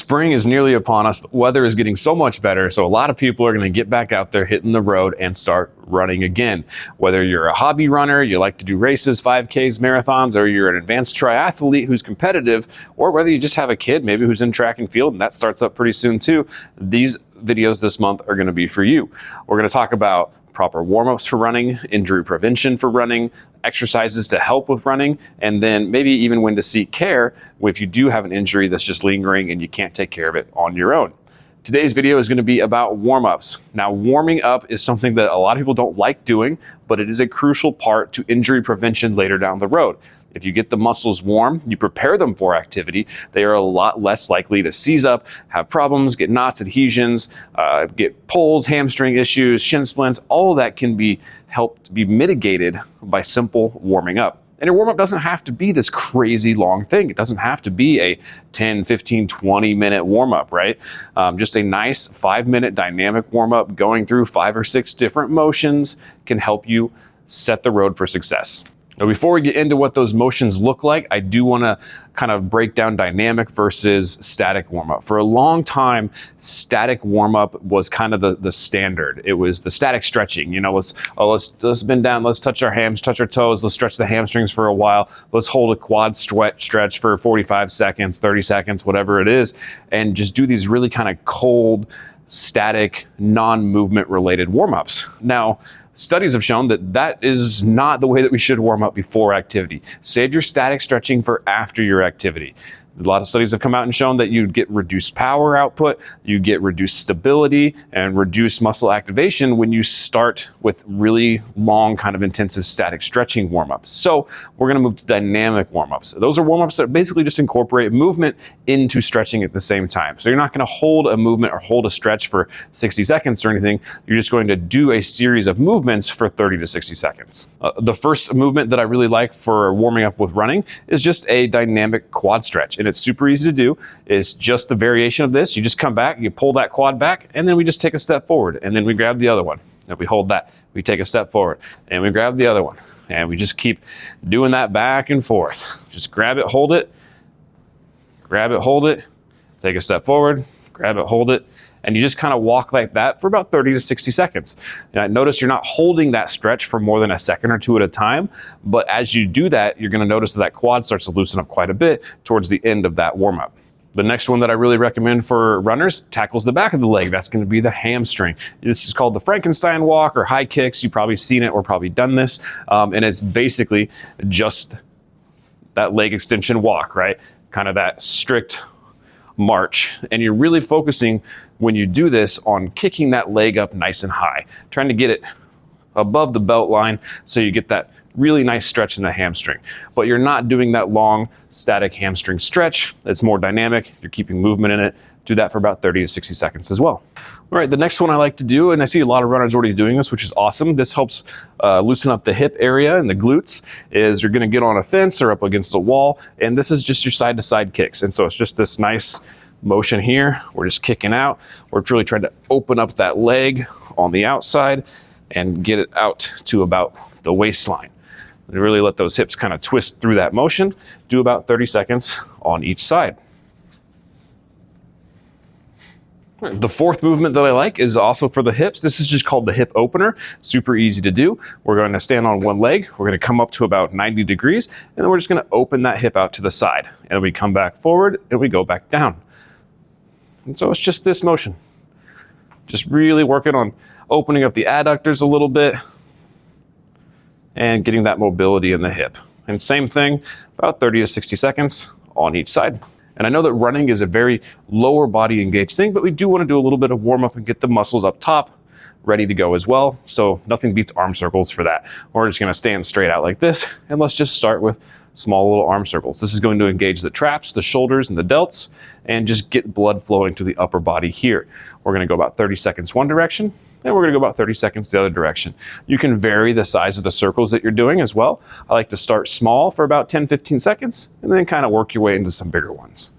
Spring is nearly upon us. The weather is getting so much better, so a lot of people are going to get back out there hitting the road and start running again. Whether you're a hobby runner, you like to do races, 5Ks, marathons, or you're an advanced triathlete who's competitive, or whether you just have a kid maybe who's in track and field, and that starts up pretty soon too, these videos this month are going to be for you. We're going to talk about proper warm-ups for running, injury prevention for running, exercises to help with running, and then maybe even when to seek care if you do have an injury that's just lingering and you can't take care of it on your own. Today's video is going to be about warm-ups. Now, warming up is something that a lot of people don't like doing, but it is a crucial part to injury prevention later down the road. If you get the muscles warm, you prepare them for activity, they are a lot less likely to seize up, have problems, get knots, adhesions, get pulls, hamstring issues, shin splints. All of that can be helped be mitigated by simple warming up. And your warm-up doesn't have to be this crazy long thing. It doesn't have to be a 10, 15, 20-minute warm-up, right? Just a nice 5-minute dynamic warm-up going through 5 or 6 different motions can help you set the road for success. Now, before we get into what those motions look like, I do want to kind of break down dynamic versus static warm-up. For a long time, static warm-up was kind of the standard. It was the static stretching. You know, let's bend down, let's touch our hams, touch our toes, let's stretch the hamstrings for a while, let's hold a quad stretch for 45 seconds, 30 seconds, whatever it is, and just do these really kind of cold, static, non-movement related warm-ups. Now, studies have shown that that is not the way that we should warm up before activity. Save your static stretching for after your activity. A lot of studies have come out and shown that you get reduced power output, you get reduced stability, and reduced muscle activation when you start with really long, kind of intensive static stretching warm-ups. So we're going to move to dynamic warm-ups. Those are warm-ups that basically just incorporate movement into stretching at the same time. So you're not going to hold a movement or hold a stretch for 60 seconds or anything. You're just going to do a series of movements for 30 to 60 seconds. The first movement that I really like for warming up with running is just a dynamic quad stretch. And it's super easy to do. It's just the variation of this. You just come back, you pull that quad back, and then we just take a step forward, and then we grab the other one. And we hold that, we take a step forward, and we grab the other one. And we just keep doing that back and forth. Just grab it, hold it, take a step forward, grab it, hold it, and you just kind of walk like that for about 30 to 60 seconds. Now, notice you're not holding that stretch for more than a second or two at a time, but as you do that, you're gonna notice that quad starts to loosen up quite a bit towards the end of that warm-up. The next one that I really recommend for runners tackles the back of the leg. That's gonna be the hamstring. This is called the Frankenstein walk or high kicks. You've probably seen it or probably done this. And it's basically just that leg extension walk, right? Kind of that strict march, and you're really focusing when you do this on kicking that leg up nice and high, trying to get it above the belt line so you get that really nice stretch in the hamstring. But you're not doing that long static hamstring stretch. It's more dynamic. You're keeping movement in it. Do that for about 30 to 60 seconds as well. All right, the next one I like to do, and I see a lot of runners already doing this, which is awesome. This helps loosen up the hip area and the glutes, is you're gonna get on a fence or up against the wall, and this is just your side-to-side kicks. And so it's just this nice motion here. We're just kicking out. We're really trying to open up that leg on the outside and get it out to about the waistline. And really let those hips kind of twist through that motion. Do about 30 seconds on each side. The fourth movement that I like is also for the hips. This is just called the hip opener. Super easy to do. We're going to stand on one leg. We're going to come up to about 90 degrees, and then we're just going to open that hip out to the side. And we come back forward, and we go back down. And so it's just this motion. Just really working on opening up the adductors a little bit and getting that mobility in the hip. And same thing, about 30 to 60 seconds on each side. And I know that running is a very lower body engaged thing, but we do want to do a little bit of warm up and get the muscles up top ready to go as well. So nothing beats arm circles for that. We're just going to stand straight out like this, and let's just start with small little arm circles. This is going to engage the traps, the shoulders, and the delts, and just get blood flowing to the upper body here. We're going to go about 30 seconds one direction, and we're going to go about 30 seconds the other direction. You can vary the size of the circles that you're doing as well. I like to start small for about 10-15 seconds, and then kind of work your way into some bigger ones.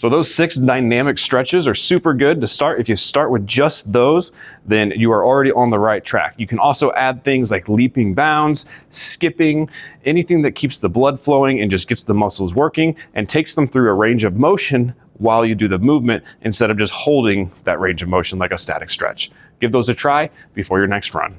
So those 6 dynamic stretches are super good to start. If you start with just those, then you are already on the right track. You can also add things like leaping bounds, skipping, anything that keeps the blood flowing and just gets the muscles working and takes them through a range of motion while you do the movement instead of just holding that range of motion like a static stretch. Give those a try before your next run.